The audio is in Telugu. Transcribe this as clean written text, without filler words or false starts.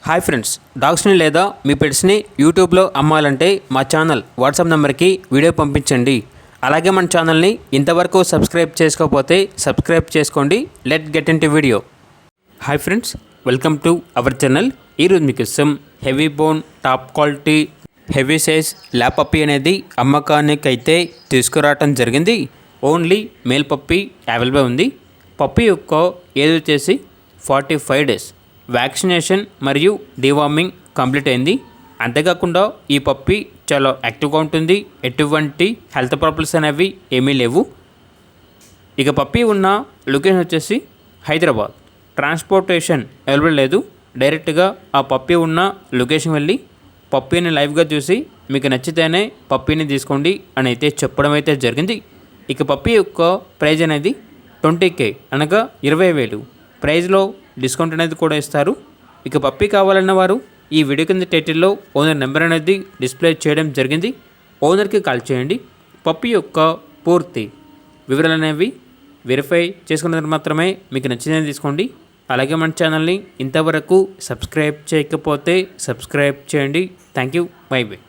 హాయ్ ఫ్రెండ్స్, డాగ్స్ని లేదా మీ పెట్స్ని యూట్యూబ్లో అమ్మాలంటే మా ఛానల్ వాట్సాప్ నెంబర్కి వీడియో పంపించండి. అలాగే మన ఛానల్ని ఇంతవరకు సబ్స్క్రైబ్ చేసుకోకపోతే సబ్స్క్రైబ్ చేసుకోండి. Let get in to video. Hi friends, welcome to our channel. ఈరోజు మీకు ఇష్టం heavy bone top quality heavy size lab puppy అనేది అమ్మకానికి అయితే తీసుకురావటం జరిగింది. ఓన్లీ మేల్ పప్పీ అవైలబుల్ ఉంది. పప్పీ యొక్క ఏజ్ వచ్చేసి 45 days. వ్యాక్సినేషన్ మరియు డివార్మింగ్ కంప్లీట్ అయింది. అంతేకాకుండా ఈ పప్పీ చాలా యాక్టివ్గా ఉంటుంది. ఎటువంటి హెల్త్ ప్రాబ్లమ్స్ అనేవి ఏమీ లేవు. ఇక పప్పీ ఉన్న లొకేషన్ వచ్చేసి హైదరాబాద్. ట్రాన్స్పోర్టేషన్ అవైలబుల్ లేదు. డైరెక్ట్గా ఆ పప్పీ ఉన్న లొకేషన్ వెళ్ళి పప్పీని లైవ్గా చూసి మీకు నచ్చితేనే పప్పీని తీసుకోండి అని అయితే చెప్పడం అయితే జరిగింది. ఇక పప్పీ యొక్క ప్రైజ్ అనేది 20K అనగా 20,000. ప్రైజ్లో డిస్కౌంట్ అనేది కూడా ఇస్తారు. ఇక పప్పీ కావాలన్న వారు ఈ వీడియో కింద టైటిల్లో ఓనర్ నెంబర్ అనేది డిస్ప్లే చేయడం జరిగింది. ఓనర్కి కాల్ చేయండి. పప్పీ యొక్క పూర్తి వివరాలు అనేవి వెరిఫై చేసుకున్న మాత్రమే మీకు నచ్చిందని తీసుకోండి. అలాగే మన ఛానల్ని ఇంతవరకు సబ్స్క్రైబ్ చేయకపోతే సబ్స్క్రైబ్ చేయండి. Thank you. By by.